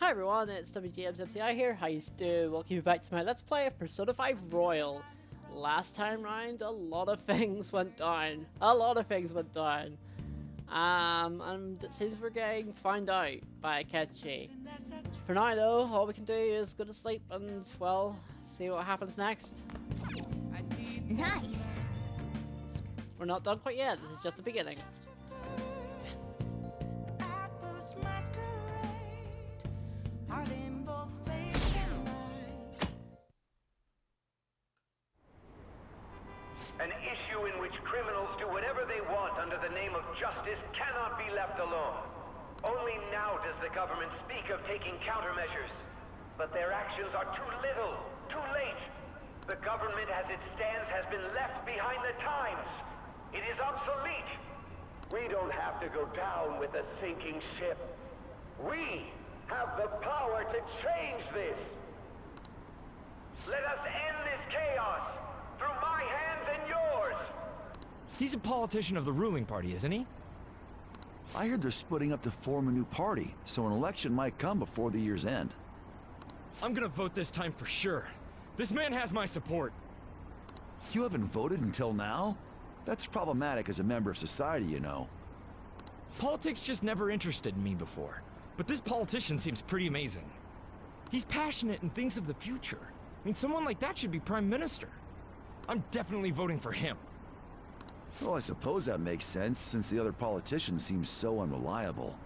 Hi everyone, it's WGMsMCI here, how you do? Welcome back to my Let's Play of Persona 5 Royal. Last time round, a lot of things went down. And it seems we're getting found out by Akechi. For now though, all we can do is go to sleep and, well, see what happens next. Nice! We're not done quite yet, this is just the beginning. An issue in which criminals do whatever they want under the name of justice cannot be left alone. Only now does the government speak of taking countermeasures. But their actions are too little, too late. The government as it stands has been left behind the times. It is obsolete. We don't have to go down with a sinking ship. We have the power to change this. Let us end this chaos through my hands and yours. He's a politician of the ruling party, isn't he? I heard they're splitting up to form a new party, so an election might come before the year's end. I'm gonna vote this time for sure. This man has my support. You haven't voted until now? That's problematic as a member of society, you know. Politics just never interested me before, but this politician seems pretty amazing. He's passionate and thinks of the future. I mean, someone like that should be prime minister. I'm definitely voting for him. Well, I suppose that makes sense, since the other politicians seem so unreliable.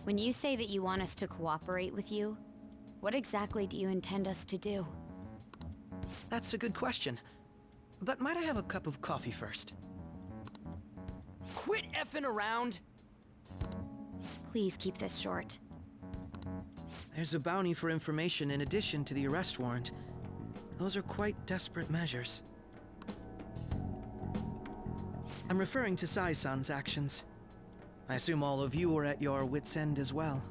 When you say that you want us to cooperate with you, what exactly do you intend us to do? That's a good question. But might I have a cup of coffee first? Quit effing around! Please keep this short. There's a bounty for information in addition to the arrest warrant. Those are quite desperate measures. I'm referring to Sai-san's actions. I assume all of you are at your wits' end as well.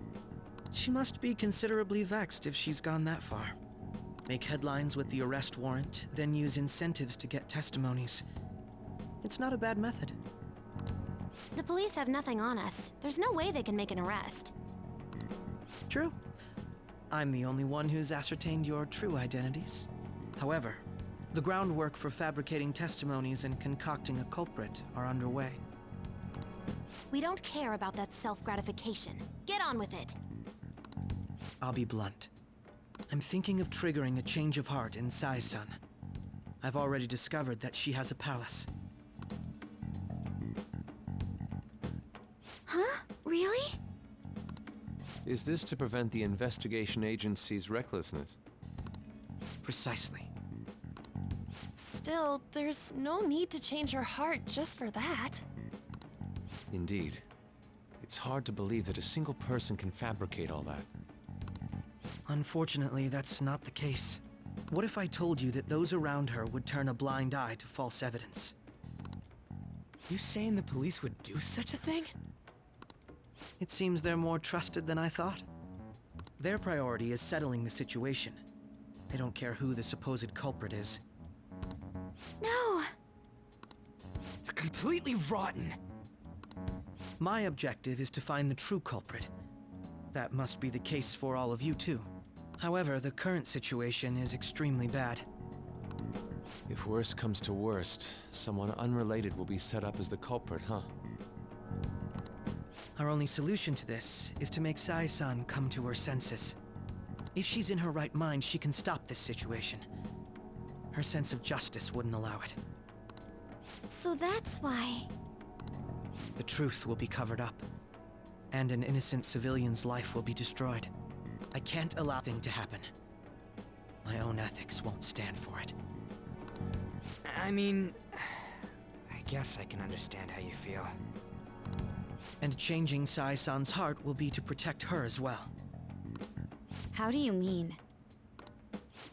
She must be considerably vexed if she's gone that far. Make headlines with the arrest warrant, then use incentives to get testimonies. It's not a bad method. The police have nothing on us. There's no way they can make an arrest. True. I'm the only one who's ascertained your true identities. However, the groundwork for fabricating testimonies and concocting a culprit are underway. We don't care about that self-gratification. Get on with it! I'll be blunt. I'm thinking of triggering a change of heart in Sai-san. I've already discovered that she has a palace. Huh? Really? Is this to prevent the investigation agency's recklessness? Precisely. Still, there's no need to change her heart just for that. Indeed. It's hard to believe that a single person can fabricate all that. Unfortunately, that's not the case. What if I told you that those around her would turn a blind eye to false evidence? You saying the police would do such a thing? It seems they're more trusted than I thought. Their priority is settling the situation. They don't care who the supposed culprit is. No! They're completely rotten. My objective is to find the true culprit. That must be the case for all of you too. However, the current situation is extremely bad. If worst comes to worst, someone unrelated will be set up as the culprit, huh? Our only solution to this is to make Sai-san come to her senses. If she's in her right mind, she can stop this situation. Her sense of justice wouldn't allow it. So that's why... The truth will be covered up, and an innocent civilian's life will be destroyed. I can't allow thing to happen. My own ethics won't stand for it. I mean, I guess I can understand how you feel. And changing Sai-san's heart will be to protect her as well. How do you mean?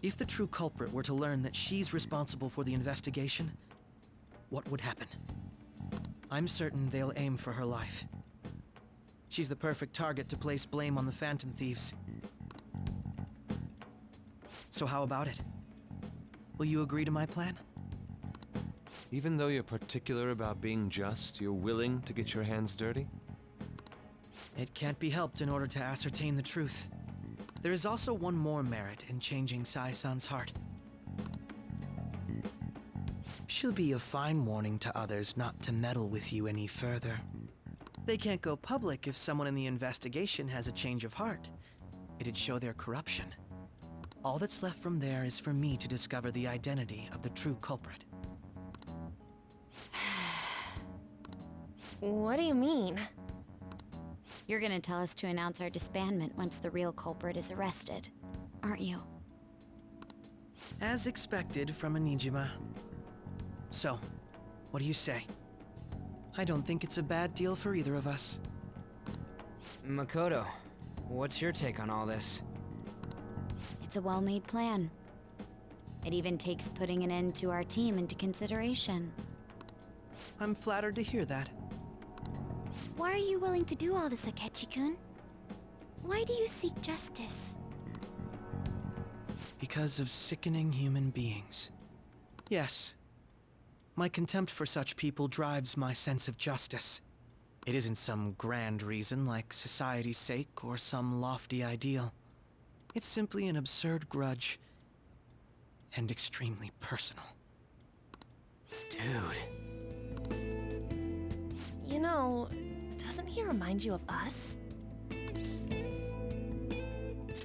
If the true culprit were to learn that she's responsible for the investigation, what would happen? I'm certain they'll aim for her life. She's the perfect target to place blame on the Phantom Thieves. So how about it? Will you agree to my plan? Even though you're particular about being just, you're willing to get your hands dirty? It can't be helped in order to ascertain the truth. There is also one more merit in changing Sai-san's heart. She'll be a fine warning to others not to meddle with you any further. They can't go public if someone in the investigation has a change of heart. It'd show their corruption. All that's left from there is for me to discover the identity of the true culprit. What do you mean? You're gonna tell us to announce our disbandment once the real culprit is arrested, aren't you? As expected from a Nijima. So, what do you say? I don't think it's a bad deal for either of us. Makoto, what's your take on all this? It's a well-made plan. It even takes putting an end to our team into consideration. I'm flattered to hear that. Why are you willing to do all this, Akechi-kun? Why do you seek justice? Because of sickening human beings. Yes. My contempt for such people drives my sense of justice. It isn't some grand reason like society's sake or some lofty ideal. It's simply an absurd grudge. And extremely personal. Dude. You know, doesn't he remind you of us?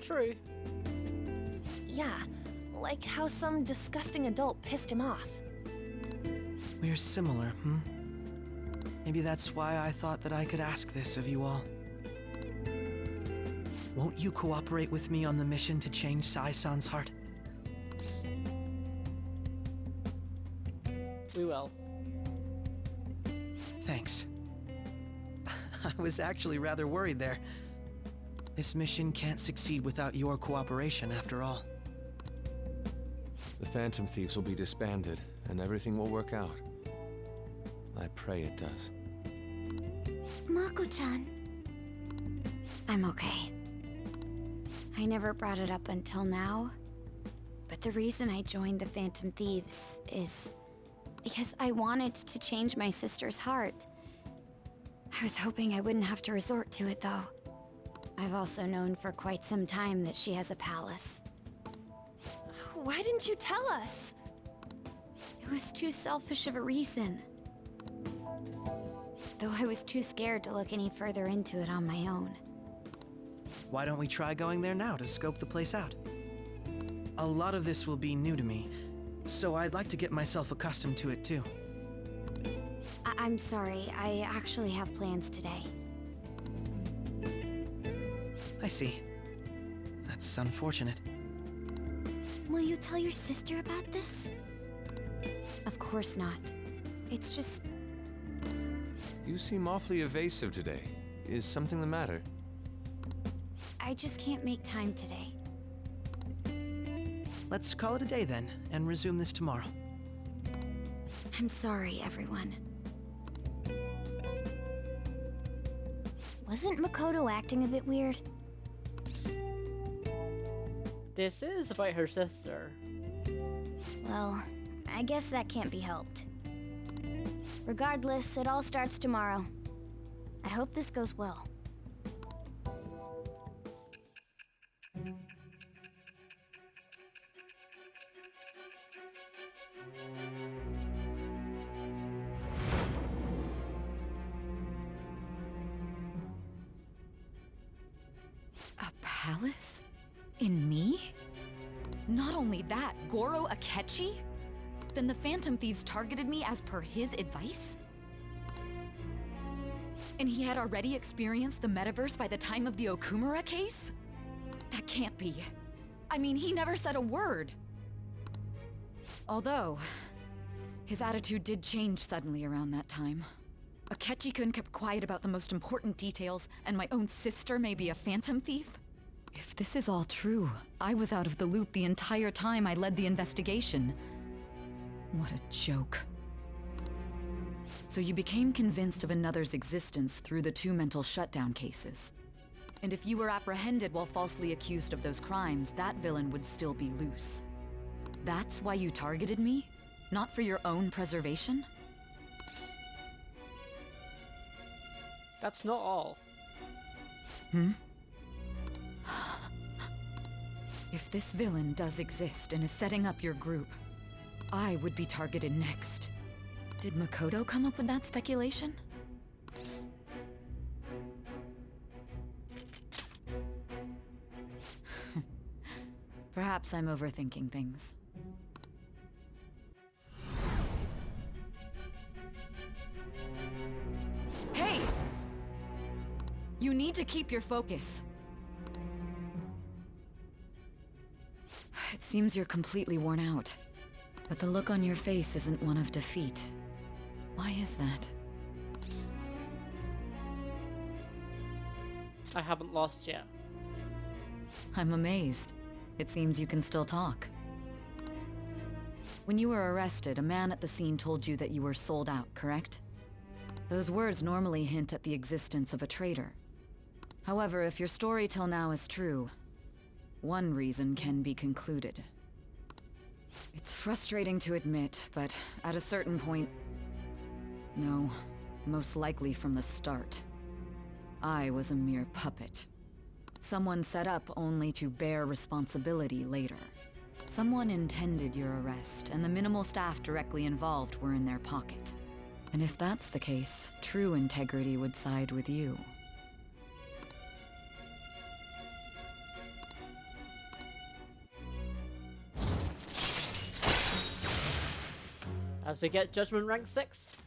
True. Yeah, like how some disgusting adult pissed him off. We're similar, hmm? Maybe that's why I thought that I could ask this of you all. Won't you cooperate with me on the mission to change Sai-san's heart? We will. Thanks. I was actually rather worried there. This mission can't succeed without your cooperation, after all. The Phantom Thieves will be disbanded, and everything will work out. I pray it does. Mako-chan. I'm okay. I never brought it up until now, but the reason I joined the Phantom Thieves is because I wanted to change my sister's heart. I was hoping I wouldn't have to resort to it, though. I've also known for quite some time that she has a palace. Why didn't you tell us? It was too selfish of a reason. Though I was too scared to look any further into it on my own. Why don't we try going there now to scope the place out? A lot of this will be new to me, so I'd like to get myself accustomed to it too. I'm sorry, I actually have plans today. I see. That's unfortunate. Will you tell your sister about this? Of course not. It's just... You seem awfully evasive today. Is something the matter? I just can't make time today. Let's call it a day then, and resume this tomorrow. I'm sorry, everyone. Wasn't Makoto acting a bit weird? This is about her sister. Well, I guess that can't be helped. Regardless, it all starts tomorrow. I hope this goes well. A palace? In me? Not only that, Goro Akechi? Then the Phantom Thieves targeted me as per his advice? And he had already experienced the metaverse by the time of the Okumura case? That can't be. I mean, he never said a word. Although, his attitude did change suddenly around that time. Akechi-kun kept quiet about the most important details, and my own sister may be a Phantom Thief? If this is all true, I was out of the loop the entire time I led the investigation. What a joke. So you became convinced of another's existence through the two mental shutdown cases. And if you were apprehended while falsely accused of those crimes, that villain would still be loose. That's why you targeted me? Not for your own preservation? That's not all. Hmm? If this villain does exist and is setting up your group, I would be targeted next. Did Makoto come up with that speculation? Perhaps I'm overthinking things. Hey! You need to keep your focus. It seems you're completely worn out. But the look on your face isn't one of defeat. Why is that? I haven't lost yet. I'm amazed. It seems you can still talk. When you were arrested, a man at the scene told you that you were sold out, correct? Those words normally hint at the existence of a traitor. However, if your story till now is true, one reason can be concluded. It's frustrating to admit, but at a certain point... No, most likely from the start. I was a mere puppet. Someone set up only to bear responsibility later. Someone intended your arrest, and the minimal staff directly involved were in their pocket. And if that's the case, true integrity would side with you. As we get Judgment rank 6.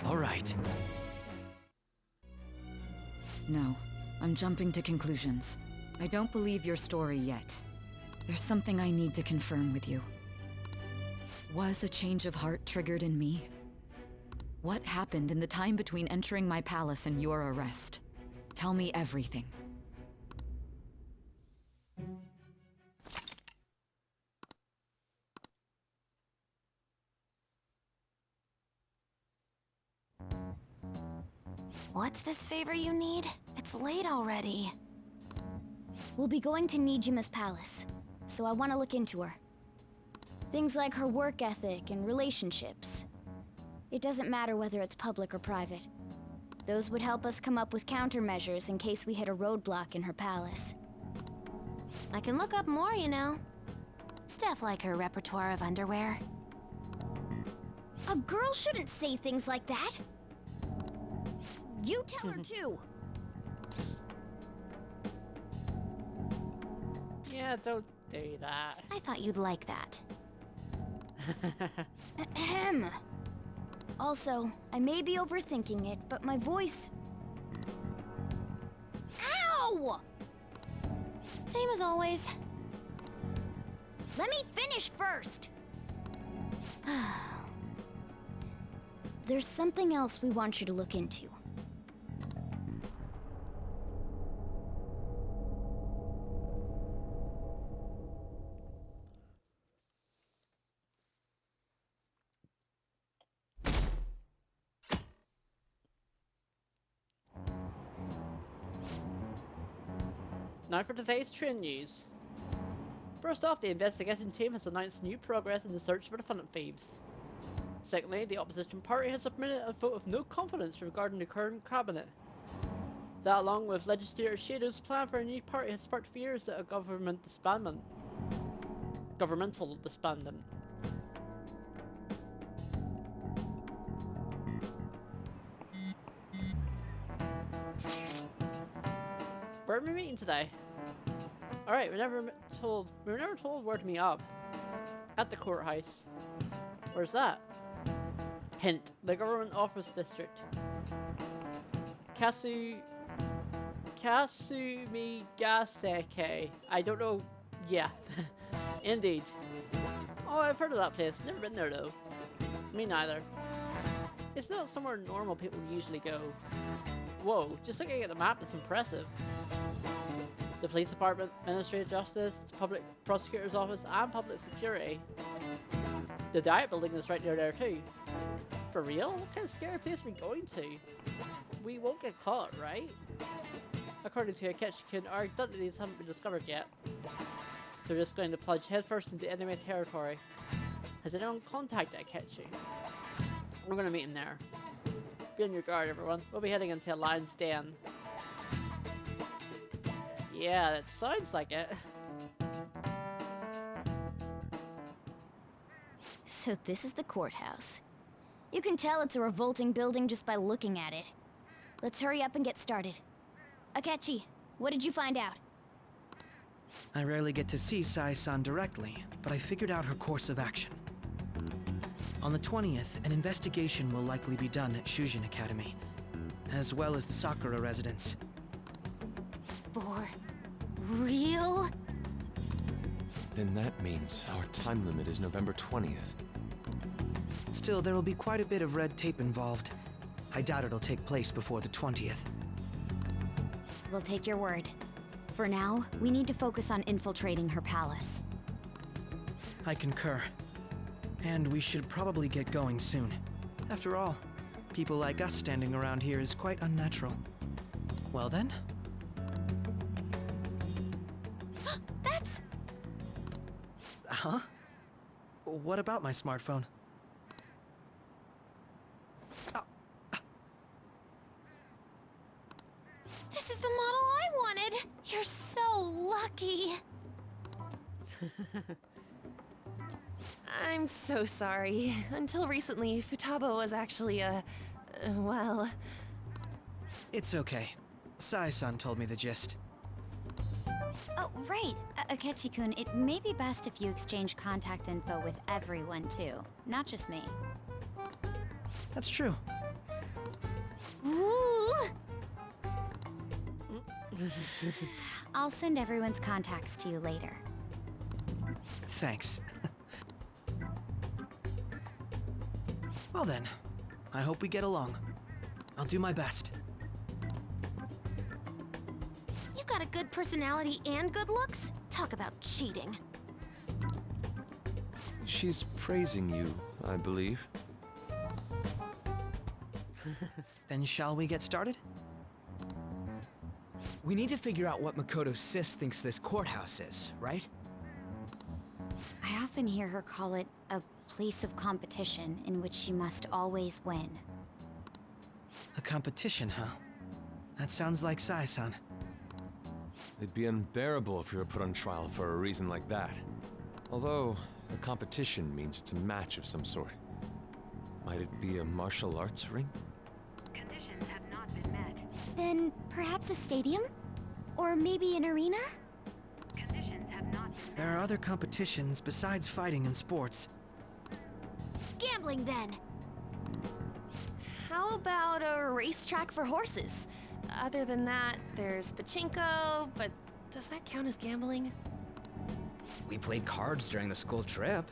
Alright. No, I'm jumping to conclusions. I don't believe your story yet. There's something I need to confirm with you. Was a change of heart triggered in me? What happened in the time between entering my palace and your arrest? Tell me everything. What's this favor you need? It's late already. We'll be going to Nijima's palace, so I want to look into her. Things like her work ethic and relationships. It doesn't matter whether it's public or private. Those would help us come up with countermeasures in case we hit a roadblock in her palace. I can look up more, you know. Stuff like her repertoire of underwear. A girl shouldn't say things like that. You tell her too. Yeah, don't do that. I thought you'd like that. Ahem. Also, I may be overthinking it, but my voice... Ow! Same as always. Let me finish first. There's something else we want you to look into. Now for today's train news. First off, the investigation team has announced new progress in the search for the Phantom Thieves. Secondly, the opposition party has submitted a vote of no confidence regarding the current cabinet. That, along with legislator Shadow's plan for a new party, has sparked fears that a governmental disbandment. Where are we meeting today? Alright, we were never told where to meet up. At the courthouse. Where's that? Hint, the government office district. Kasumigaseke. I don't know. Yeah. Indeed. Oh, I've heard of that place. Never been there though. Me neither. It's not somewhere normal people usually go. Whoa, just looking at the map is impressive. The police department, Ministry of Justice, Public Prosecutor's Office, and Public Security. The diet building is right near there too. For real? What kind of scary place are we going to? We won't get caught, right? According to Akechi, our identities haven't been discovered yet. So we're just going to plunge headfirst into enemy territory. Has anyone contacted Akechi? We're gonna meet him there. Be on your guard, everyone. We'll be heading into Lion's Den. Yeah, that sounds like it. So this is the courthouse. You can tell it's a revolting building just by looking at it. Let's hurry up and get started. Akechi, what did you find out? I rarely get to see Sai-san directly, but I figured out her course of action. On the 20th, an investigation will likely be done at Shujin Academy, as well as the Sakura residence. For real? Then that means our time limit is November 20th. Still, there will be quite a bit of red tape involved. I doubt it'll take place before the 20th. We'll take your word. For now, we need to focus on infiltrating her palace. I concur. And we should probably get going soon. After all, people like us standing around here is quite unnatural. Well then? That's... Huh? What about my smartphone? This is the model I wanted! You're so lucky! I'm so sorry. Until recently, Futaba was actually well... It's okay. Sai-san told me the gist. Oh, right. Akechi-kun, it may be best if you exchange contact info with everyone, too. Not just me. That's true. Ooh! I'll send everyone's contacts to you later. Thanks. Well then, I hope we get along. I'll do my best. You've got a good personality and good looks? Talk about cheating. She's praising you, I believe. Then shall we get started? We need to figure out what Makoto's sis thinks this courthouse is, right? I often hear her call it a place of competition in which she must always win. A competition, huh? That sounds like Sai-san. It'd be unbearable if you were put on trial for a reason like that. Although, a competition means it's a match of some sort. Might it be a martial arts ring? Conditions have not been met. Then perhaps a stadium? Or maybe an arena? Conditions have not been met. There are other competitions besides fighting and sports. Gambling, then! How about a racetrack for horses? Other than that, there's pachinko, but does that count as gambling? We played cards during the school trip.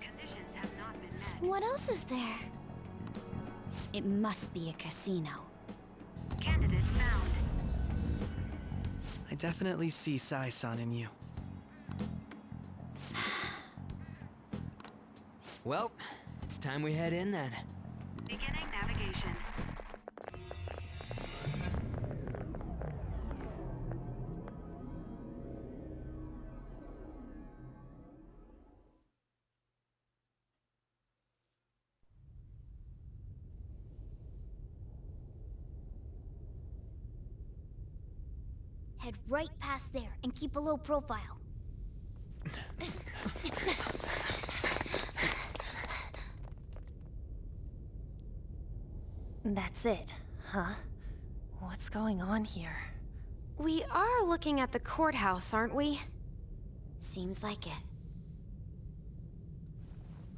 Conditions have not been met. What else is there? It must be a casino. Candidate found. I definitely see Sai-san in you. Well, it's time we head in then. Beginning navigation. Head right past there and keep a low profile. That's it, huh? What's going on here? We are looking at the courthouse, aren't we? Seems like it.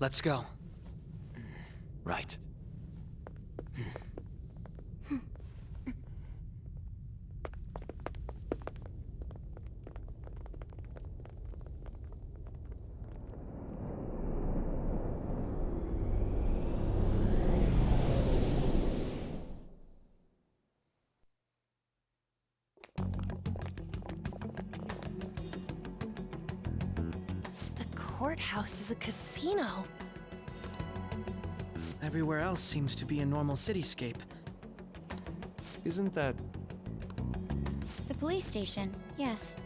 Let's go. Right. Courthouse is a casino. Everywhere else seems to be a normal cityscape. Isn't that... The police station, yes.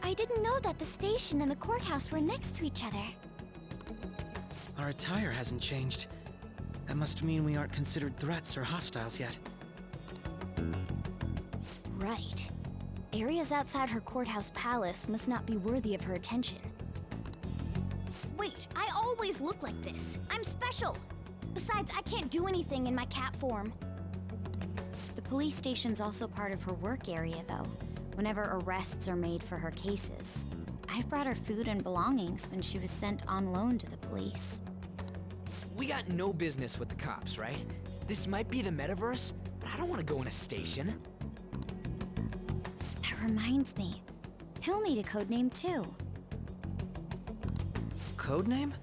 I didn't know that the station and the courthouse were next to each other. Our attire hasn't changed. That must mean we aren't considered threats or hostiles yet. Right. Areas outside her courthouse palace must not be worthy of her attention. Wait, I always look like this. I'm special. Besides, I can't do anything in my cat form. The police station's also part of her work area, though, whenever arrests are made for her cases. I've brought her food and belongings when she was sent on loan to the police. We got no business with the cops, right? This might be the metaverse, but I don't want to go in a station. That reminds me. He'll need a code name, too. Codename?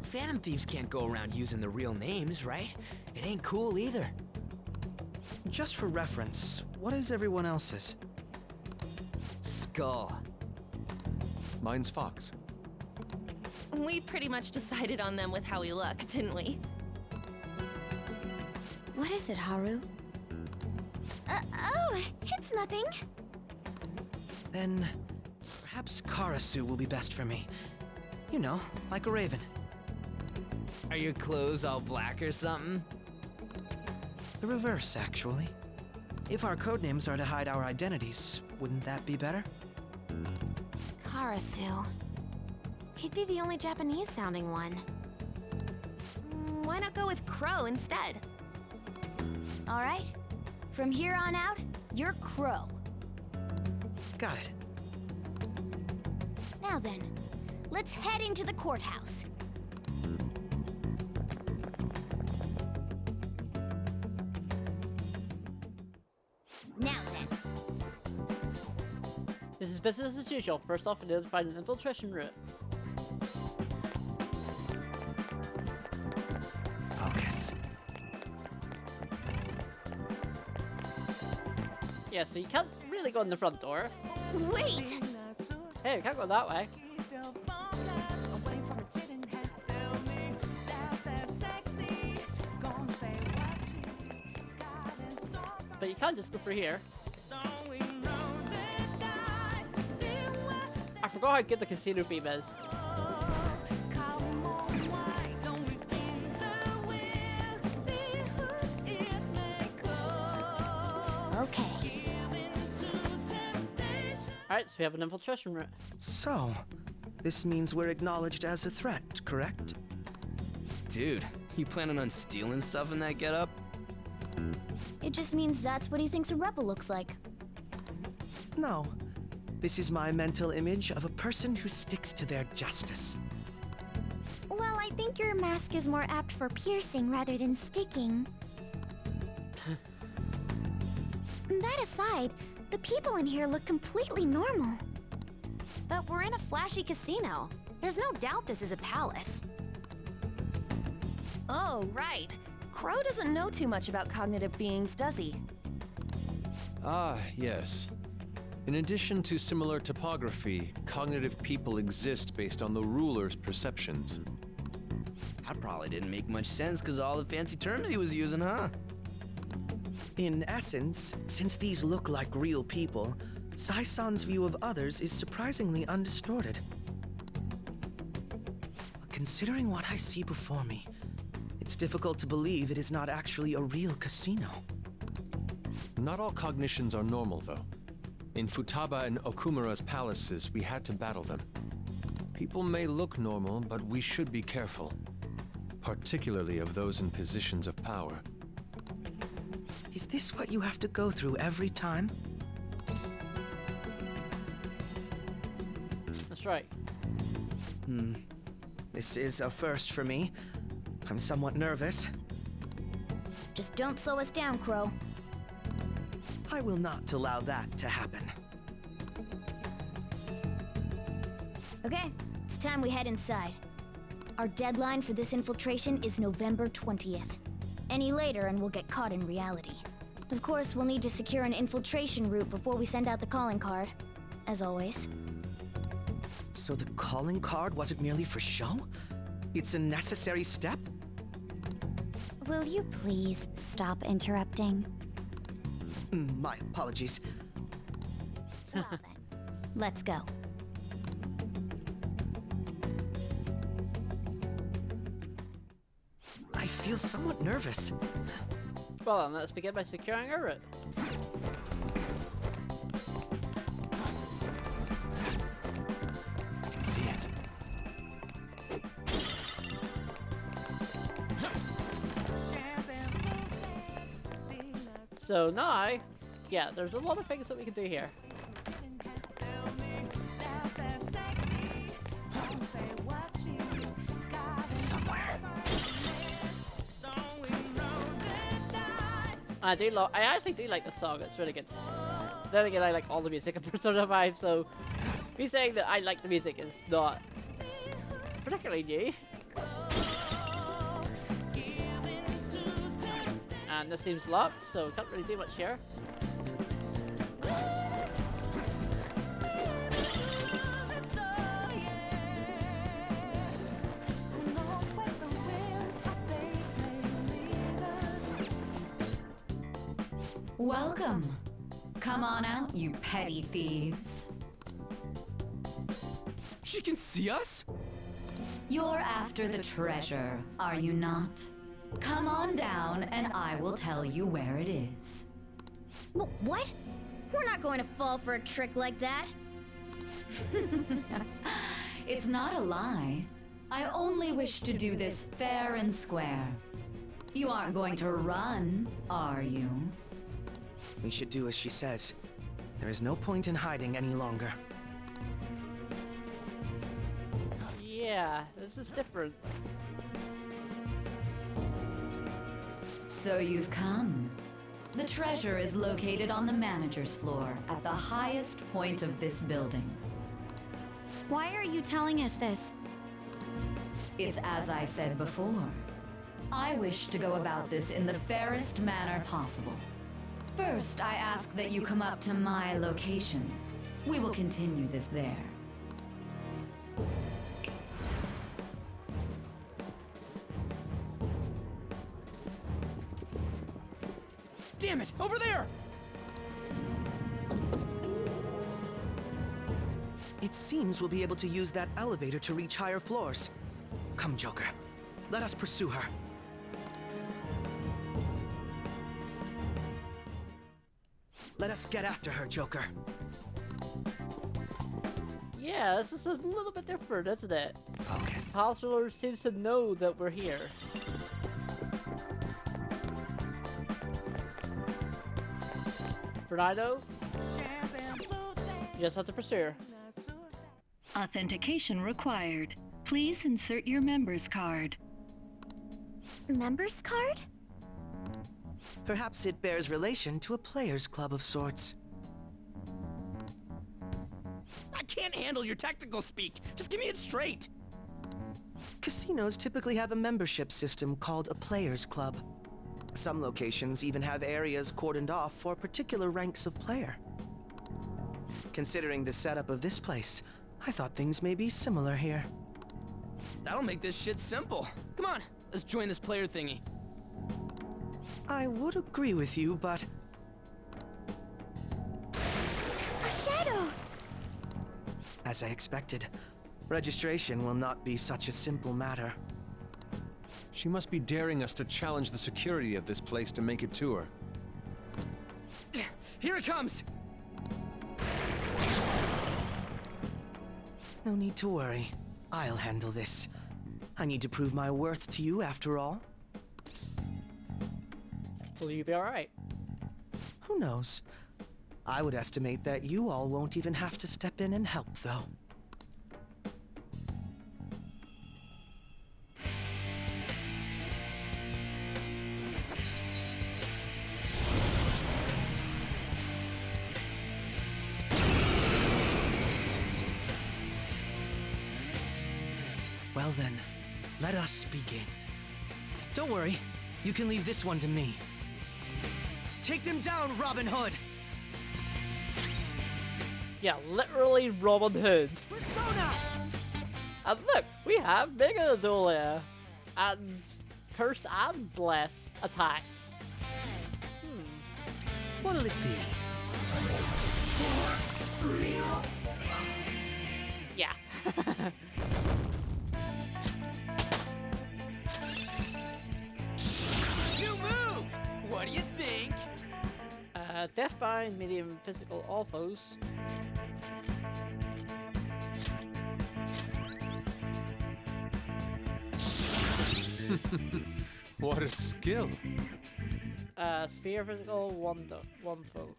Phantom thieves can't go around using the real names, right? It ain't cool either. Just for reference, what is everyone else's? Skull. Mine's Fox. We pretty much decided on them with how we look, didn't we? What is it, Haru? Oh, it's nothing. Then perhaps Karasu will be best for me. You know, like a raven. Are your clothes all black or something? The reverse, actually. If our codenames are to hide our identities, wouldn't that be better? Karasu. He'd be the only Japanese-sounding one. Why not go with Crow instead? All right. From here on out, you're Crow. Got it. Now then, let's head into the courthouse. Now then. This is business as usual. First off, identify an infiltration route. Focus. Yeah, so you can't really go in the front door. Wait! Hey, you can't go that way. But you can't just go through here. I forgot how good the casino theme is. Okay. Alright, so we have an infiltration route. So, this means we're acknowledged as a threat, correct? Dude, you planning on stealing stuff in that getup? It just means that's what he thinks a rebel looks like. No. This is my mental image of a person who sticks to their justice. Well, I think your mask is more apt for piercing rather than sticking. That aside, the people in here look completely normal. But we're in a flashy casino. There's no doubt this is a palace. Oh, right. Crow doesn't know too much about cognitive beings, does he? Ah, yes. In addition to similar topography, cognitive people exist based on the ruler's perceptions. That probably didn't make much sense because of all the fancy terms he was using, huh? In essence, since these look like real people, Sai-san's view of others is surprisingly undistorted. Considering what I see before me, it's difficult to believe it is not actually a real casino. Not all cognitions are normal, though. In Futaba and Okumura's palaces, we had to battle them. People may look normal, but we should be careful. Particularly of those in positions of power. Is this what you have to go through every time? That's right. This is a first for me. I'm somewhat nervous. Just don't slow us down, Crow. I will not allow that to happen. Okay, it's time we head inside. Our deadline for this infiltration is November 20th. Any later and we'll get caught in reality. Of course, we'll need to secure an infiltration route before we send out the calling card. As always. So the calling card wasn't merely for show? It's a necessary step? Will you please stop interrupting? My apologies. Well then, let's go. I feel somewhat nervous. Well then, let's begin by securing our route. I can see it. So now, yeah, there's a lot of things that we can do here. It's somewhere. I actually do like the song, it's really good. Then again, I like all the music in Persona 5, so me saying that I like the music is not particularly new. And this seems locked, so can't really do much here. Welcome. Come on out, you petty thieves. She can see us? You're after the treasure, are you not? Come on down and I will tell you where it is. What? We're not going to fall for a trick like that. It's not a lie. I only wish to do this fair and square. You aren't going to run, are you? We should do as she says. There is no point in hiding any longer. Yeah, this is different. So you've come. The treasure is located on the manager's floor at the highest point of this building. Why are you telling us this? It's as I said before. I wish to go about this in the fairest manner possible. First, I ask that you come up to my location. We will continue this there. Damn it! Over there! It seems we'll be able to use that elevator to reach higher floors. Come, Joker. Let us pursue her. Let us get after her, Joker. Yeah, this is a little bit different, isn't it? Focus. House Ruler seems to know that we're here. Fernando? You just have to pursue her. Authentication required. Please insert your member's card. Member's card? Perhaps it bears relation to a players' club of sorts. I can't handle your technical speak. Just give me it straight. Casinos typically have a membership system called a players' club. Some locations even have areas cordoned off for particular ranks of player. Considering the setup of this place, I thought things may be similar here. That'll make this shit simple. Come on, let's join this player thingy. I would agree with you, but... A shadow! As I expected, registration will not be such a simple matter. She must be daring us to challenge the security of this place to make it to her. Here it comes! No need to worry. I'll handle this. I need to prove my worth to you after all. Will you be alright? Who knows? I would estimate that you all won't even have to step in and help, though. Well then, let us begin. Don't worry, you can leave this one to me. Take them down, Robin Hood! Yeah, literally Robin Hood. Persona! And look, we have Mega Adolia. And Curse and Bless attacks. What'll it be? Yeah. Deathbound, medium physical, all foes. What a skill. Sphere physical, one foe.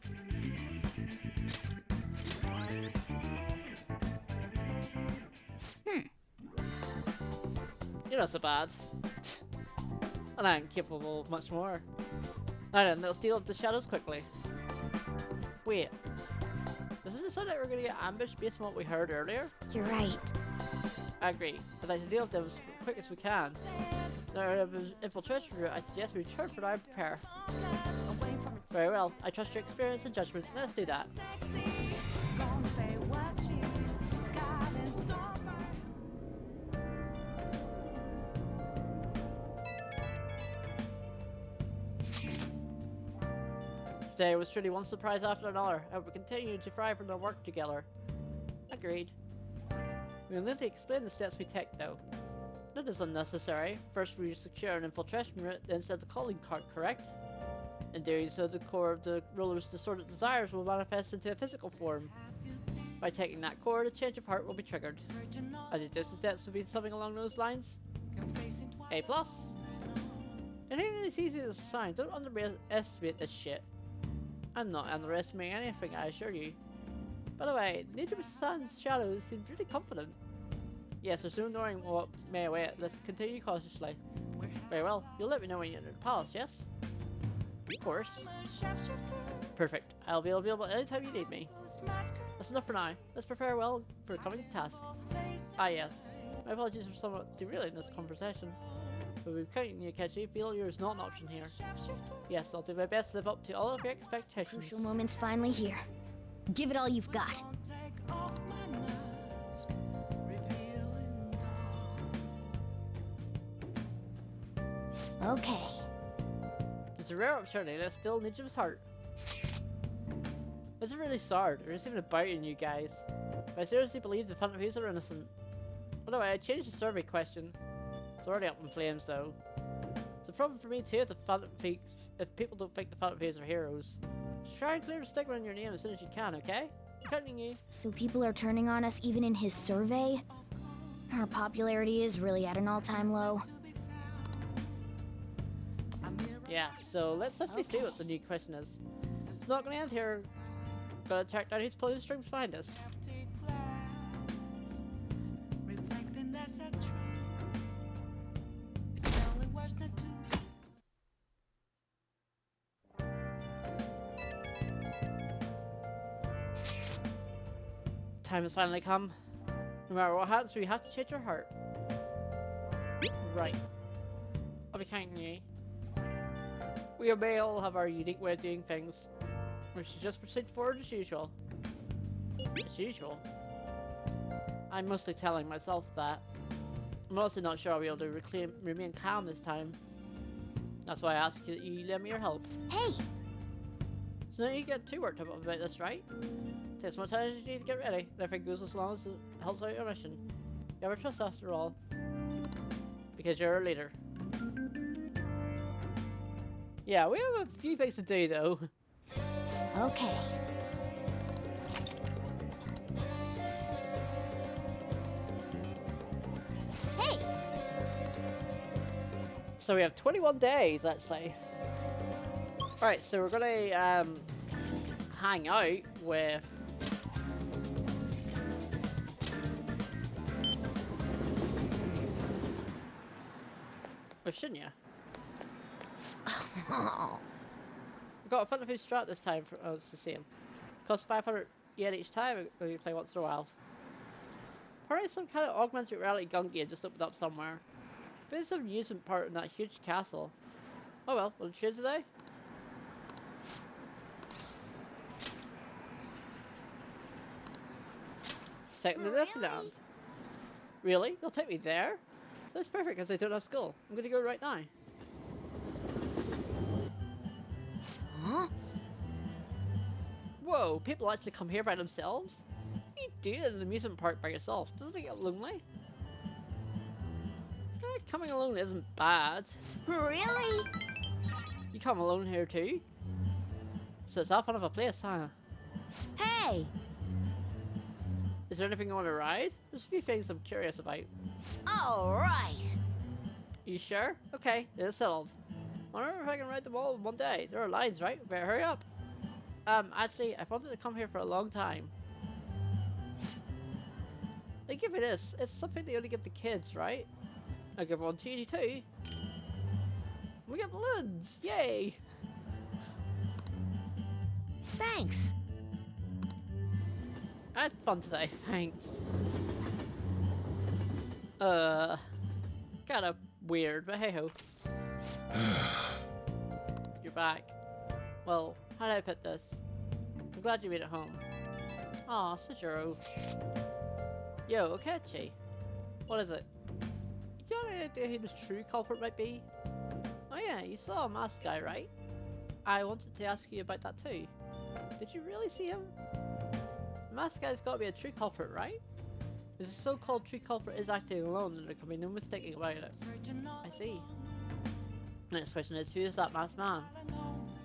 You're not so bad. And I'm capable of much more. Alright then, they'll steal up the shadows quickly. Wait. Doesn't it sound like we're gonna get ambushed based on what we heard earlier? You're right. I agree. I'd like to deal with them as quick as we can. Now, infiltration route, I suggest we return for now and prepare. Very well. I trust your experience and judgment. Let's do that. Today was truly one surprise after another, and we continue to thrive from our work together. Agreed. We will need to explain the steps we take, though. That is unnecessary. First we secure an infiltration route, then set the calling card, correct? In doing so, the core of the ruler's distorted desires will manifest into a physical form. By taking that core, the change of heart will be triggered. I suggest the steps would be something along those lines. A+. It ain't as easy as it sounds. Don't underestimate this shit. I'm not underestimating anything, I assure you. By the way, Nijima's shadow seems really confident. Yes, there's no knowing what may await. Let's continue cautiously. Very well. You'll let me know when you're in the palace, yes? Of course. Perfect. I'll be available anytime you need me. That's enough for now. Let's prepare well for the coming task. Ah, yes. My apologies for somewhat derailing this conversation. But we've counting you, Akechi. Failure is not an option here. Yes, I'll do my best to live up to all of your expectations. Crucial moment's finally here. Give it all you've got. Okay. It's a rare opportunity that still Nijima's heart. It's really sad. There's even a bite in you guys. But I seriously believe the Phantom Thieves are innocent. By the way, I changed the survey question. It's already up in flames though. It's a problem for me too if people don't think the Phantom Thieves are heroes. Just try and clear the stigma in your name as soon as you can, okay? I'm counting you. So people are turning on us even in his survey? Our popularity is really at an all-time low. Yeah, so let's actually see what the new question is. It's not gonna end here. Gotta track down who's pulling the strings behind us. Time has finally come. No matter what happens, we have to change your heart. Right. I'll be counting you. We may all have our unique way of doing things. We should just proceed forward as usual. As usual? I'm mostly telling myself that. I'm also not sure I'll be able to remain calm this time. That's why I ask you that you lend me your help. Hey! So now you get too worked up about this, right? Take as much time as you need to get ready. Everything goes as long as it helps out your mission. You have our trust after all. Because you're a leader. Yeah, we have a few things to do though. Okay. Hey! So we have 21 days, let's say. Right, so we're gonna hang out with Shinya. We got a Phantom Thieves strat this time for us to see him. Costs 500 yen each time when you play once in a while. Probably some kind of augmented reality gun game just opened up somewhere. But there's some amusement part in that huge castle. Oh well, will it trade today? Take me to Disneyland. Really? You'll take me there? That's perfect because I don't have school. I'm gonna go right now. Huh? Whoa, people actually come here by themselves? What do you do in an amusement park by yourself? Doesn't it get lonely? Coming alone isn't bad. Really? You come alone here too? So it's that fun of a place, huh? Hey! Is there anything you want to ride? There's a few things I'm curious about. Alright! You sure? Okay, it's settled. Wonder if I can ride them all in one day. There are lines, right? Better hurry up. Actually, I've wanted to come here for a long time. They give me this. It's something they only give to kids, right? I give one to you too. We get balloons! Yay! Thanks! I had fun today, thanks. Kinda weird, but hey ho. You're back. Well, how do I put this? I'm glad you made it home. Aw, Sajuro. Yo, Akechi. What is it? You got any idea who the true culprit might be? Oh yeah, you saw a masked guy, right? I wanted to ask you about that too. Did you really see him? The masked guy's got to be a true culprit, right? If the so-called true culprit is acting alone, then there can be no mistaking about it. I see. Next question is, who is that masked man?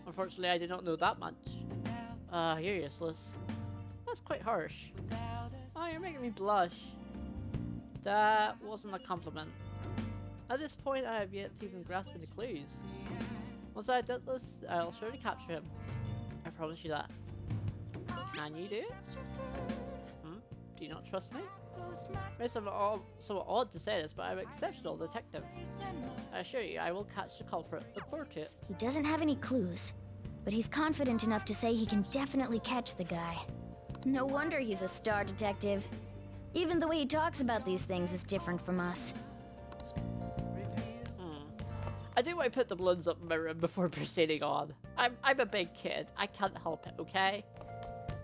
Unfortunately, I do not know that much. You're useless. That's quite harsh. Oh, you're making me blush. That wasn't a compliment. At this point, I have yet to even grasp any clues. Once I did this, I'll surely capture him. I promise you that. Can you do it? Do you not trust me? It's somewhat odd to say this, but I'm an exceptional detective. I assure you, I will catch the culprit. Look forward to it. He doesn't have any clues, but he's confident enough to say he can definitely catch the guy. No wonder he's a star detective. Even the way he talks about these things is different from us. I do want to put the balloons up in my room before proceeding on. I'm a big kid. I can't help it, okay?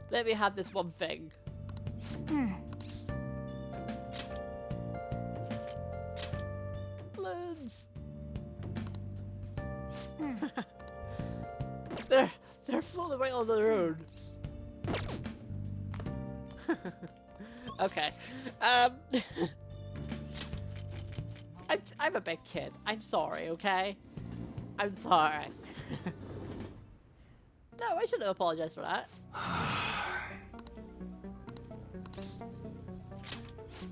Let me have this one thing. Balloons. They're floating right on the road. Okay. I'm a big kid. I'm sorry, okay? I'm sorry. No, I shouldn't apologize for that.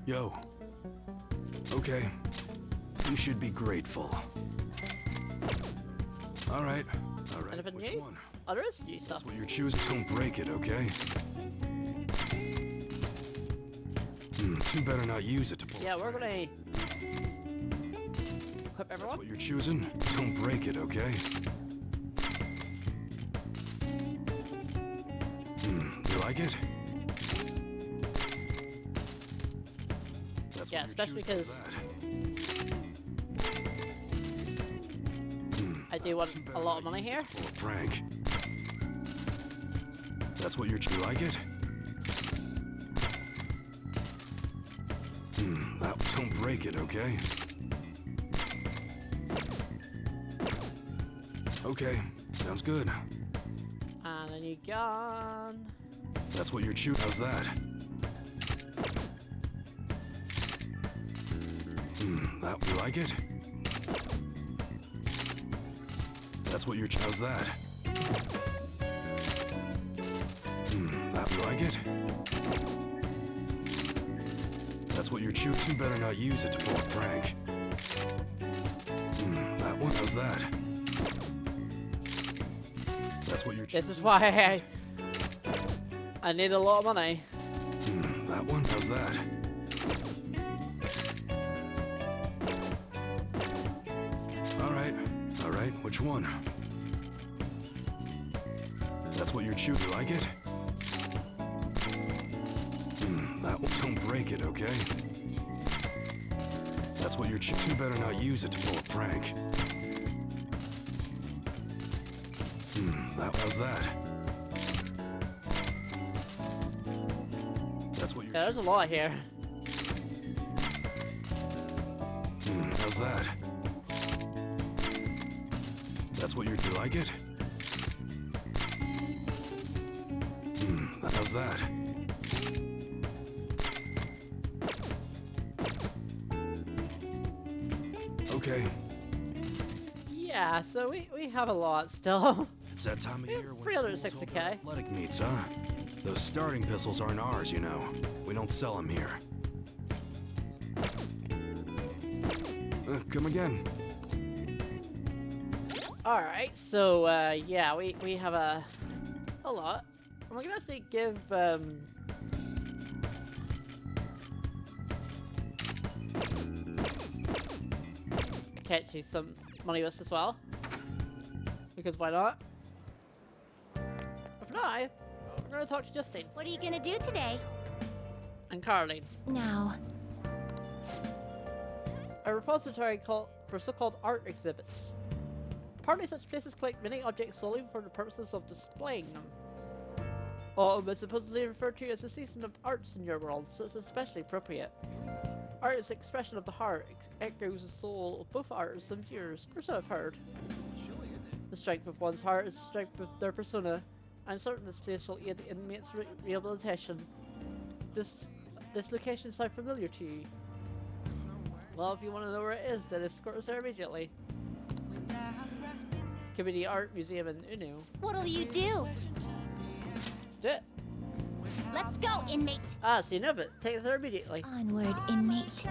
Yo. Okay. You should be grateful. Alright. Anything Which new? one? Oh, there is new stuff. That's what you're choosing. Don't break it, okay? You better not use it to pull. Yeah, we're gonna equip everyone. That's what you're choosing. Don't break it, okay? You like it? That's Yeah, especially because I do want a lot of money here. Pull a prank. That's what you're. You like it? Don't break it, okay? Okay, sounds good. And then you gone. That's what you're choosing. How's that? You like it? That's what you're. How's that? You like it? That's what you're choosing. You better not use it to pull a prank. That one. How's that? That's what you're choosing. This is why I need a lot of money. That one. How's that? All right. Which one? That's what you're choosing. You like it? That one. Don't break it, okay? That's what you're choosing. You better not use it to pull a prank. How's that? That's what you're. Yeah, there's a lot here. How's that? That's what you're. You like it? How's that? Okay. Yeah, so we have a lot still. It's that time of Yeah, year where schools hold 360K. their athletic meets, huh? Those starting pistols aren't ours, you know. We don't sell them here. Come again. Alright, so, yeah, we have a lot. I'm gonna actually give, Akechi some money with as well. Because why not? If not, we're gonna talk to Justine What are you gonna do today? and Caroline. Now, A repository for so-called art exhibits. Apparently such places collect many objects solely for the purposes of displaying them. Autumn is supposedly referred to as the season of arts in your world, so it's especially appropriate. Art is the expression of the heart, echoes the soul of both artists and viewers, or so I've heard. The strength of one's heart is the strength of their persona. I'm certain this place will aid the inmates' rehabilitation. This location sounds familiar to you. Well, if you want to know where it is, then escort us there immediately. Community Art Museum in Unu. what'll you do? Let's do it. Let's go, inmate. Ah, so you know it. Take us there immediately. Onward, inmate.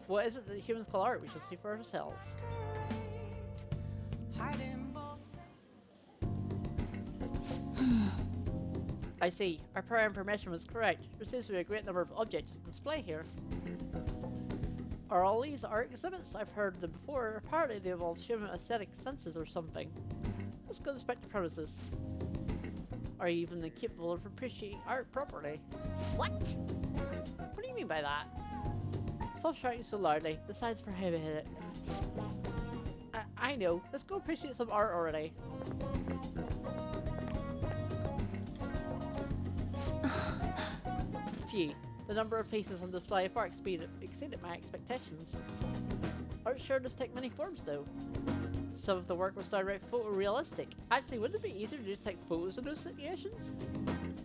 What is it that humans call art? We shall see for ourselves. I see. Our prior information was correct. There seems to be a great number of objects on display here. Are all these art exhibits? I've heard them before. Apparently they involve human aesthetic senses or something. Let's go inspect the premises. Are you even capable of appreciating art properly? What? What do you mean by that? Stop shouting so loudly. The signs prohibit it. I know. Let's go appreciate some art already. Phew. The number of pieces on display far exceeded my expectations. Art sure does take many forms though. Some of the work was downright photorealistic. Actually, wouldn't it be easier to take photos in those situations?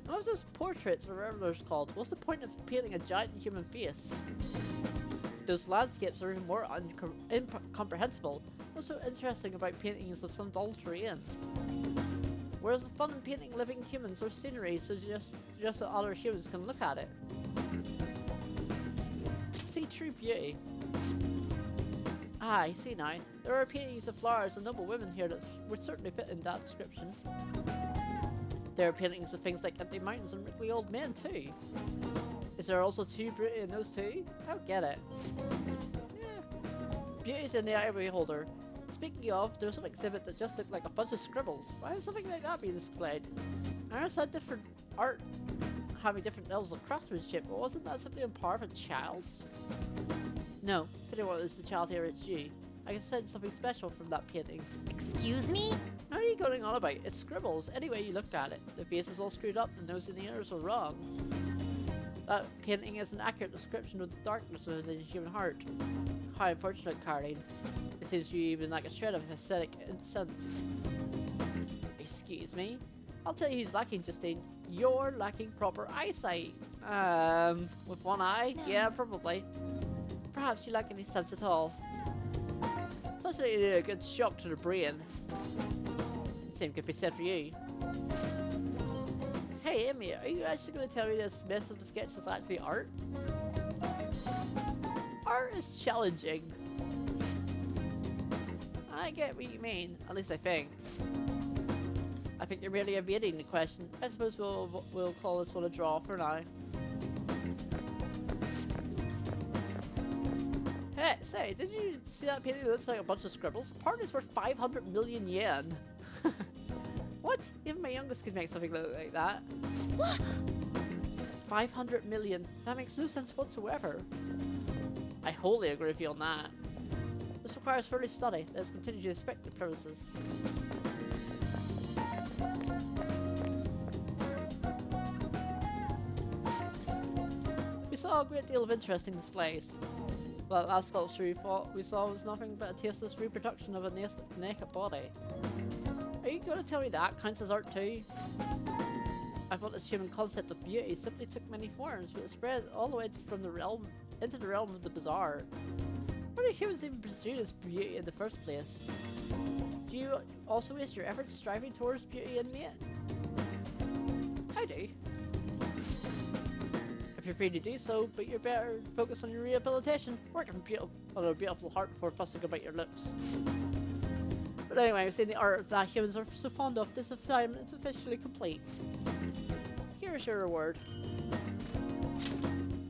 One of those portraits, or whatever they're called, what's the point of painting a giant human face? Those landscapes are even more incomprehensible. What's so interesting about paintings of some dull terrain? Where's the fun in painting living humans or scenery so just so other humans can look at it? See true beauty. Ah, I see now. There are paintings of flowers and noble women here that would certainly fit in that description. There are paintings of things like empty mountains and wrinkly old men too. Is there also true beauty in those too? I don't get it. Yeah. Beauty's in the eye of the beholder. Speaking of, there's an exhibit that just looked like a bunch of scribbles. Why would something like that be displayed? I understand different art having different levels of craftsmanship, but wasn't that simply on par with a child's? No, if anyone is the child here, it's you. I can sense something special from that painting. Excuse me? What are you going on about? It's scribbles, any way you looked at it. The face is all screwed up, the nose and the ears are wrong. That painting is an accurate description of the darkness within the human heart. How unfortunate, Caroline. It seems you even like a shred of aesthetic sense. Excuse me? I'll tell you who's lacking, Justine. You're lacking proper eyesight. With one eye? No. Yeah, probably. Perhaps you lack any sense at all. Such a good shock to the brain. Same could be said for you. Hey, Emmy, are you actually going to tell me this mess of the sketch is actually art? Art is challenging. I get what you mean, at least I think. I think you're merely evading the question. I suppose we'll call this one a draw for now. Hey, say, did you see that painting that looks like a bunch of scribbles? Apparently it's worth 500 million yen. What? Even my youngest could make something look like that. What? 500 million. That makes no sense whatsoever. I wholly agree with you on that. This requires further study. Let's continue to inspect the premises. We saw a great deal of interesting displays. That last sculpture we saw was nothing but a tasteless reproduction of a naked body. Are you going to tell me that counts as art too? I thought this human concept of beauty simply took many forms, but it spread all the way from the realm into the realm of the bizarre. Why do humans even pursue this beauty in the first place? Do you also waste your efforts striving towards beauty in me? I do. If you're free to do so, but you're better focus on your rehabilitation. Work on a beautiful heart before fussing about your looks. But anyway, I've seen the art that humans are so fond of. This assignment is officially complete. Here's your reward.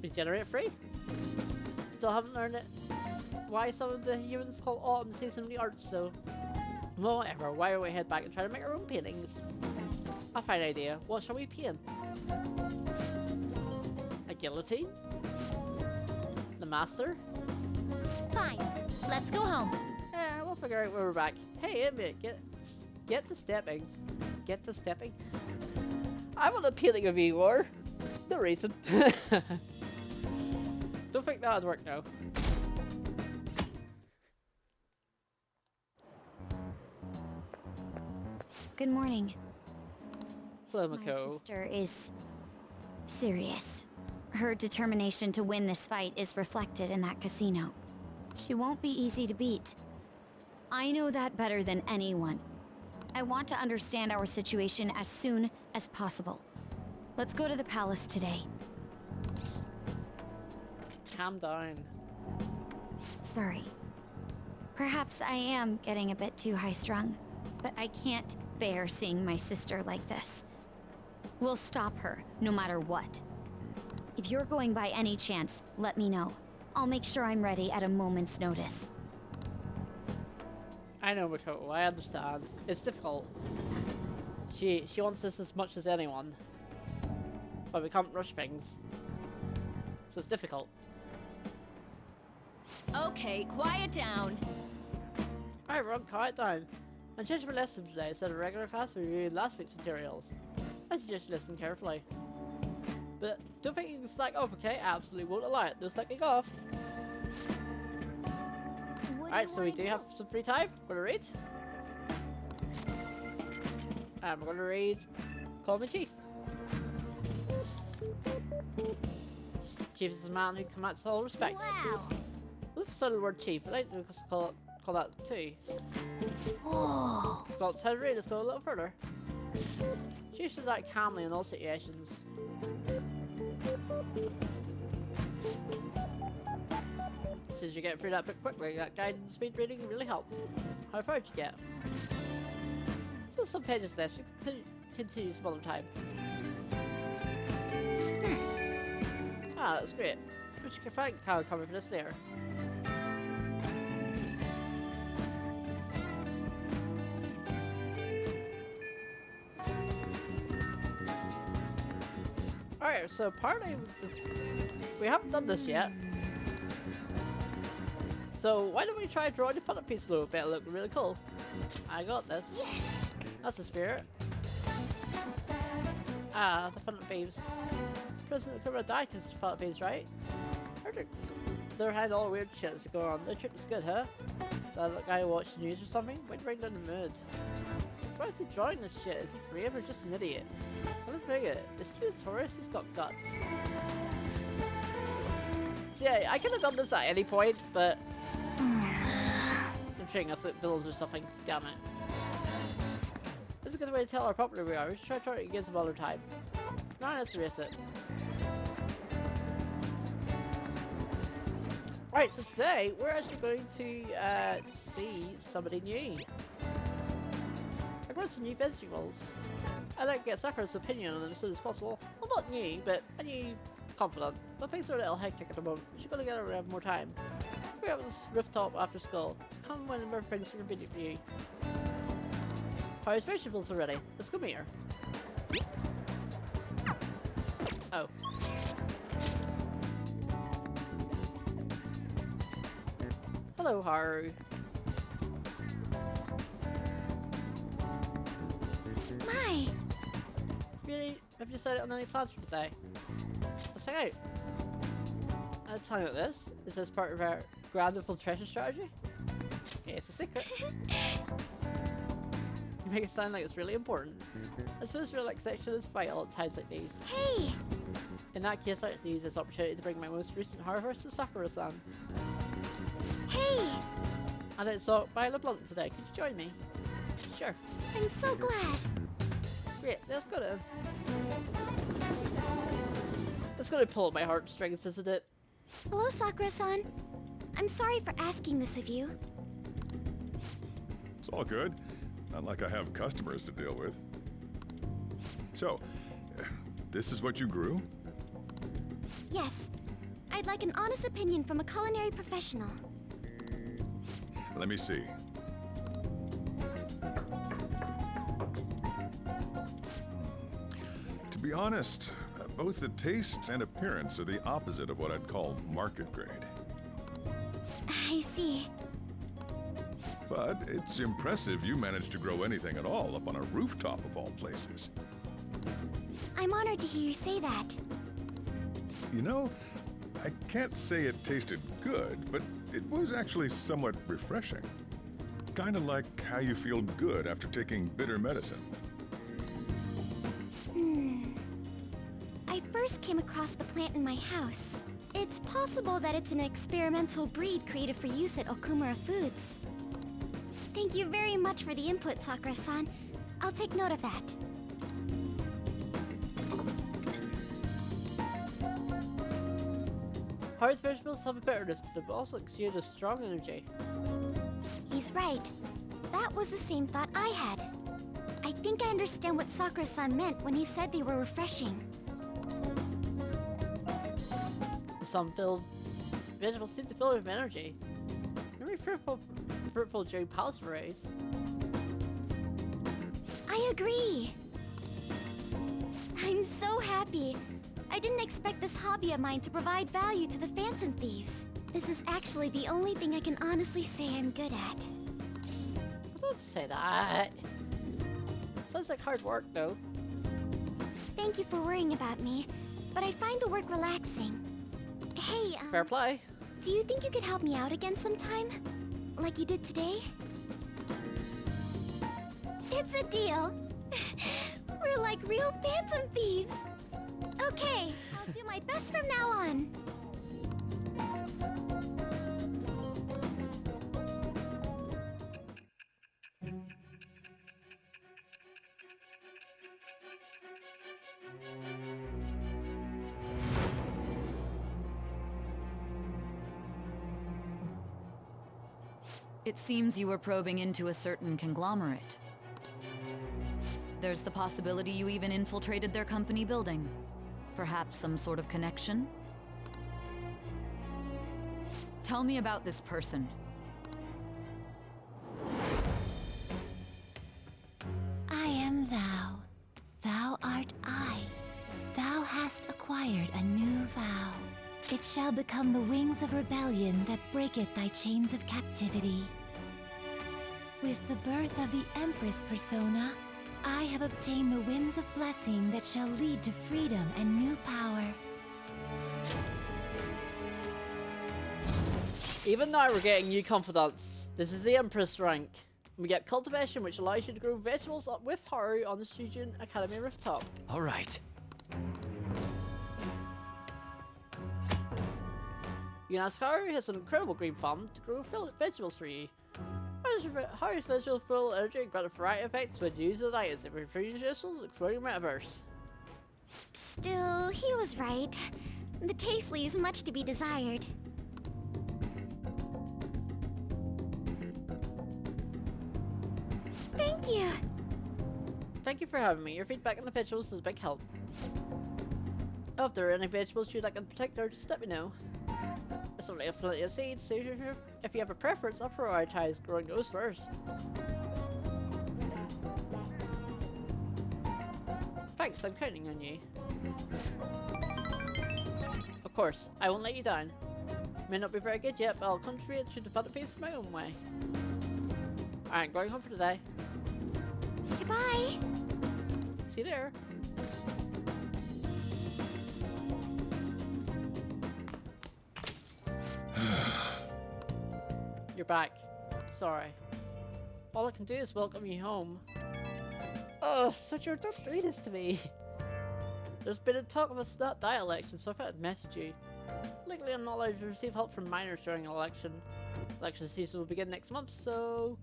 Regenerate free. Still haven't learned it. Why some of the humans call autumn the season of the arts, so... Well, whatever. Why don't we head back and try to make our own paintings? I find an idea. What shall we paint? A guillotine? The master? Fine. Let's go home. Yeah, we'll figure out when we're back. Hey, Emmett, get to stepping. Get to stepping? I want a painting of Igor. No reason. Don't think that would work now. Good morning. Hello, My Mako. sister is serious. Her determination to win this fight is reflected in that casino. She won't be easy to beat. I know that better than anyone. I want to understand our situation as soon as possible. Let's go to the palace today. Calm down. Sorry. Perhaps I am getting a bit too high-strung, but I can't bear seeing my sister like this. We'll stop her, no matter what. If you're going by any chance, let me know. I'll make sure I'm ready at a moment's notice. I know, Mako. I understand. It's difficult. She wants this as much as anyone. But we can't rush things. So it's difficult. Okay, quiet down. Alright, Ron, quiet down. I'm changing my lesson today instead of regular class. We reviewed last week's materials. I suggest you listen carefully. But don't think you can slack off, okay? Absolutely won't allow it. No slacking off. Alright, so we do have some free time. We're gonna read. And we're gonna read Call Me Chief. Chief is a man who commands all respect. Wow. Let's settle the word chief. I like to call that too. Whoa. Let's call it Terry. Let's go a little further. Chief should act calmly in all situations. Since you get through that bit quickly, that guided speed reading really helped. How far did you get? Still some pages left. You continue some other time. Ah, that's great. But you can thank Kyle coming for this later. Alright, so apparently we haven't done this yet. So why don't we try drawing the funnel piece a little bit? It'll look really cool. I got this. Yes. That's the spirit. Ah, the funnel thieves. President Kumara died because of funnel thieves, right? They're had all weird shit that's going on. This trip was good, huh? So that guy who watched the news or something? Went right down the mood. Why is he drawing this shit? Is he brave or just an idiot? I don't figure. Is he a tourist? He's got guts. So yeah, I could have done this at any point, but I'm treating us like villains or something. Damn it. This is a good way to tell how popular we are. We should try it again some other time. For now, let's erase it. Right, so today we're actually going to see somebody new. I got some new vegetables. I'd like to get Sakura's opinion on it as soon as possible. Well, not new, but a new confidant. But things are a little hectic at the moment. We should go together and have more time. We're up on this rooftop after school. So come whenever things are convenient for you. Our vegetables are ready. Let's go meet her. Oh. Hello, Haru. My. Really? Have you decided on any plans for today? Let's hang out. I'll tell you this. Is this part of our grand infiltration strategy? Okay, it's a secret. You make it sound like it's really important. I suppose relaxation is vital at times like these. Hey! In that case, I'd like to use this opportunity to bring my most recent horror to Sakura-san. Hey! I didn't so buy a blunt today. Could you join me? Sure. I'm so glad. Great, let's go then. It's gonna pull at my heartstrings, isn't it? Hello, Sakura-san. I'm sorry for asking this of you. It's all good. Not like I have customers to deal with. So, this is what you grew? Yes. I'd like an honest opinion from a culinary professional. Let me see. To be honest, both the taste and appearance are the opposite of what I'd call market grade. I see. But it's impressive you managed to grow anything at all up on a rooftop of all places. I'm honored to hear you say that. You know, I can't say it tasted good, but it was actually somewhat refreshing. Kinda like how you feel good after taking bitter medicine. I first came across the plant in my house. It's possible that it's an experimental breed created for use at Okumura Foods. Thank you very much for the input, Sakura-san. I'll take note of that. Haru's vegetables have a bitterness to them, but also exude a strong energy. He's right. That was the same thought I had. I think I understand what Sakura-san meant when he said they were refreshing. Some filled vegetables seem to fill with energy. Very fruitful during palace forays. I agree. I'm so happy. I didn't expect this hobby of mine to provide value to the Phantom Thieves. This is actually the only thing I can honestly say I'm good at. Don't say that. Sounds like hard work, though. Thank you for worrying about me, but I find the work relaxing. Hey, Fair play. do you think you could help me out again sometime? Like you did today? It's a deal. We're like real Phantom Thieves. Okay, I'll do my best from now on. It seems you were probing into a certain conglomerate. There's the possibility you even infiltrated their company building. Perhaps some sort of connection? Tell me about this person. I am thou. Thou art I. Thou hast acquired a new vow. It shall become the wings of rebellion that breaketh thy chains of captivity. With the birth of the Empress persona, I have obtained the winds of blessing that shall lead to freedom and new power. Even now we're getting new confidants. This is the Empress rank. We get cultivation, which allows you to grow vegetables up with Haru on the Student Academy rooftop. All right. Haru has an incredible green farm to grow vegetables for you. Haru's vegetables full energy and grant a variety of effects when used as items in refrigerated vegetables exploring metaverse. Still, he was right. The taste leaves much to be desired. Thank you. Thank you for having me. Your feedback on the vegetables is a big help. If there are any vegetables you'd like in particular, just let me know. I certainly have plenty of seeds, so if you have a preference, I'll prioritize growing those first. Thanks, I'm counting on you. Of course, I won't let you down. May not be very good yet, but I'll contribute to the fun piece in my own way. Alright, going home for today. Goodbye. See you there. You're back. Sorry. All I can do is welcome you home. Oh, Sucher, don't do this to me. There's been a talk of a snap dialect, so I thought I'd message you. Legally, I'm not allowed to receive help from minors during an election. Election season will begin next month, so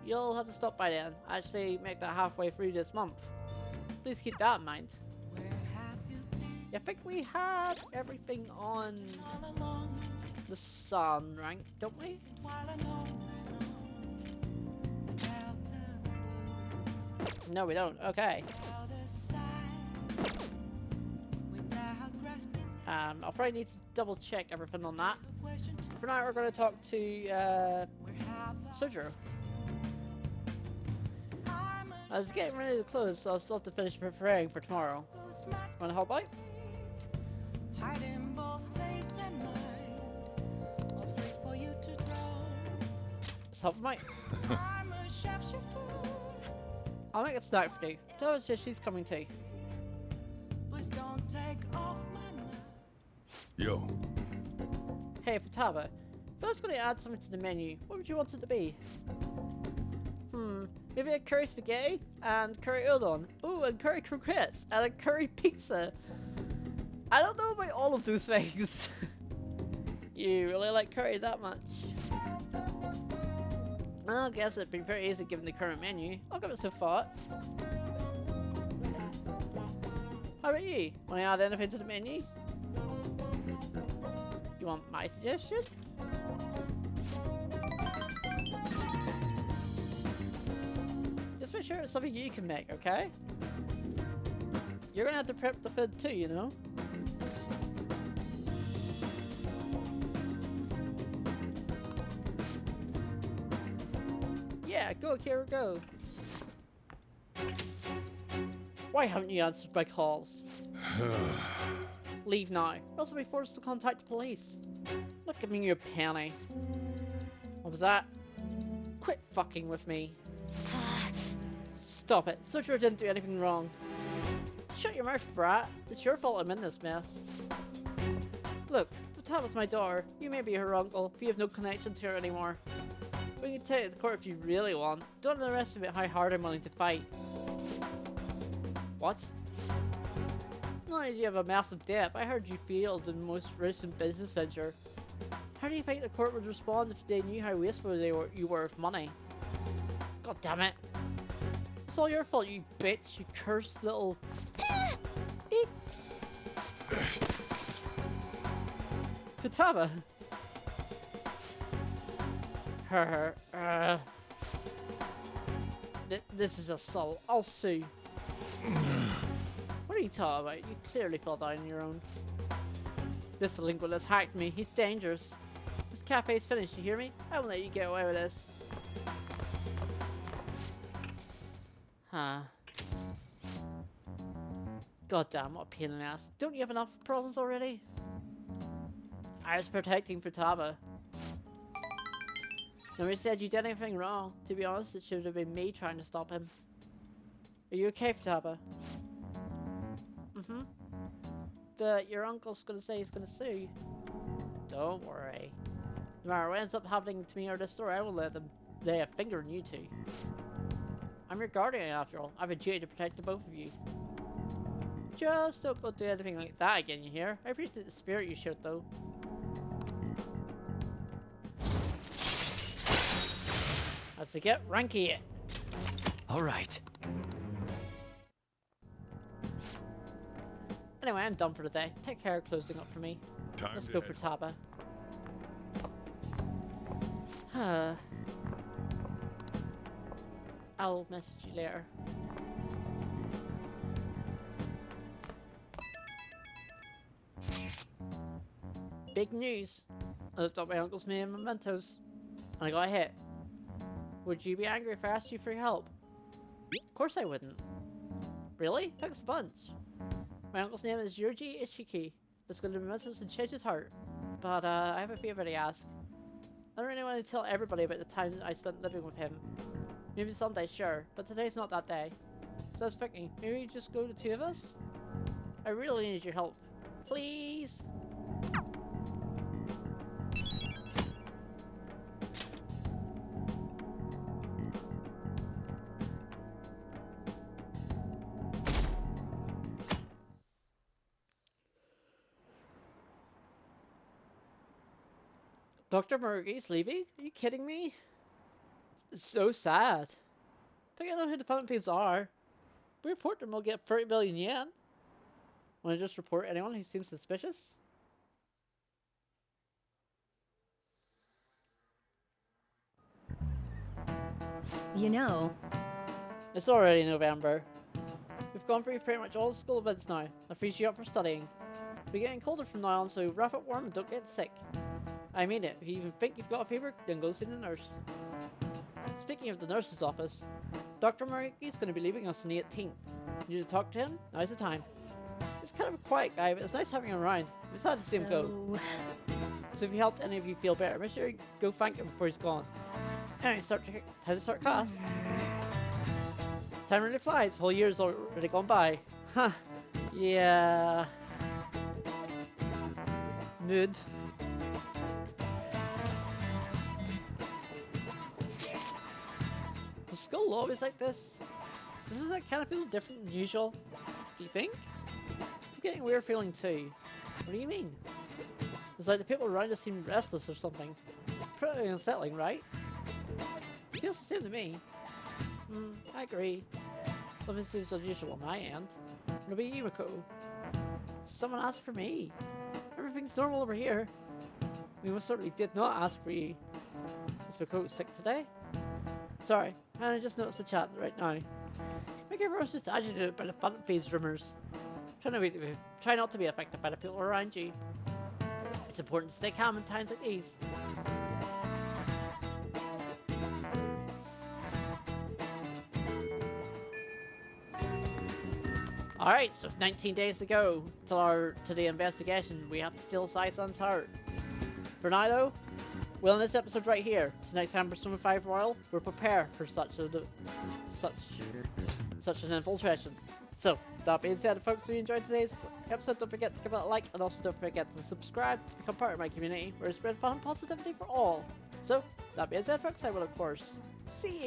you'll have to stop by then. Actually, make that halfway through this month. Please keep that in mind. I think we have everything on the sun rank, don't we? No, we don't. Okay. I'll probably need to double check everything on that. For now, we're going to talk to Sojiro. I was getting ready to close, so I'll still have to finish preparing for tomorrow. Want to help out? Let's help him out. I'll make a snack for you. Tell her she's coming too. Yo. Hey, Futaba. If I was going to add something to the menu, what would you want it to be? Maybe a curry spaghetti and curry udon. Ooh, and curry croquettes and a curry pizza. I don't know about all of those things. You really like curry that much? I guess it'd be pretty easy given the current menu. I'll give it some thought. How about you? Want to add anything to the menu? You want my suggestion? Just make sure it's something you can make, okay? You're gonna have to prep the food too, you know? Yeah, go, Kira, go. Why haven't you answered my calls? Leave now, or else I'll be forced to contact the police. I'm not giving you a penny. What was that? Quit fucking with me. Stop it. Sojiro didn't do anything wrong. Shut your mouth, brat. It's your fault I'm in this mess. Look, Futaba's my daughter. You may be her uncle, but you have no connection to her anymore. We can take it to the court if you really want. Don't underestimate how hard I'm willing to fight. What? Not only do you have a massive debt, I heard you failed in the most recent business venture. How do you think the court would respond if they knew how wasteful you were of money? God damn it. It's all your fault, you bitch, you cursed little... Futaba! This is assault. I'll sue. What are you talking about? You clearly fell down on your own. This delinquent has hacked me. He's dangerous. This cafe's finished, you hear me? I won't let you get away with this. Huh. God damn, what a pain in the ass. Don't you have enough problems already? I was protecting Futaba. Nobody said you did anything wrong. To be honest, it should have been me trying to stop him. Are you okay, Futaba? But your uncle's gonna say he's gonna sue you. Don't worry. No matter what ends up happening to me or this story, I will let them lay a finger on you two. I'm your guardian after all. I have a duty to protect the both of you. Just don't go do anything like that again, you hear? I appreciate the spirit you showed though. Have to get ranky it. Alright. Anyway, I'm done for today. Take care of closing up for me. Let's go for Taba. I'll message you later. Big news. I looked up my uncle's name and mementos, and I got a hit. Would you be angry if I asked you for your help? Of course I wouldn't. Really? Thanks a bunch. My uncle's name is Yoji Ishiki. It's going to be mementos and change his heart. But I have a favor to ask. I don't really want to tell everybody about the time I spent living with him. Maybe someday, sure, but today's not that day. So I was thinking, maybe just go the two of us? I really need your help. Please? Dr. Murray's leaving? Are you kidding me? It's so sad. But I know who the Phantom Thieves are. If we report them, we'll get 30 billion yen. Want to just report anyone who seems suspicious? You know, It's already November. We've gone through pretty much all the school events now. That frees you up for studying. We're getting colder from now on, so wrap up warm and don't get sick. I mean it. If you even think you've got a fever, then go see the nurse. Speaking of the nurse's office, Dr. Murray's going to be leaving us on the 18th. You need to talk to him? Now's the time. He's kind of a quiet guy, but it's nice having him around. We decided to see him go. So if he helped any of you feel better, make sure you go thank him before he's gone. Anyway, time to start class. Time really flies. Whole year's already gone by. Huh. Yeah. Mood. Was school always like this? Does this kind of feel different than usual? Do you think? I'm getting a weird feeling too. What do you mean? It's like the people around us seem restless or something. Pretty unsettling, right? It feels the same to me. I agree. Nothing seems unusual on my end. What about you, Mako? Someone asked for me. Everything's normal over here. We most certainly did not ask for you. Is Mako sick today? Sorry, I just noticed the chat right now. I think everyone's just agitated by the Phantom Thieves rumors. Try not to be affected by the people around you. It's important to stay calm in times like these. Alright, so 19 days to go to the investigation. We have to steal Sai-san's heart. For now though, we'll end this episode right here. So next time Persona 5 Royal, we're prepared for such an infiltration. So, that being said, folks, if you enjoyed today's episode, don't forget to give it a like, and also don't forget to subscribe to become part of my community, where I spread fun and positivity for all. So, that being said, folks, I will of course see you.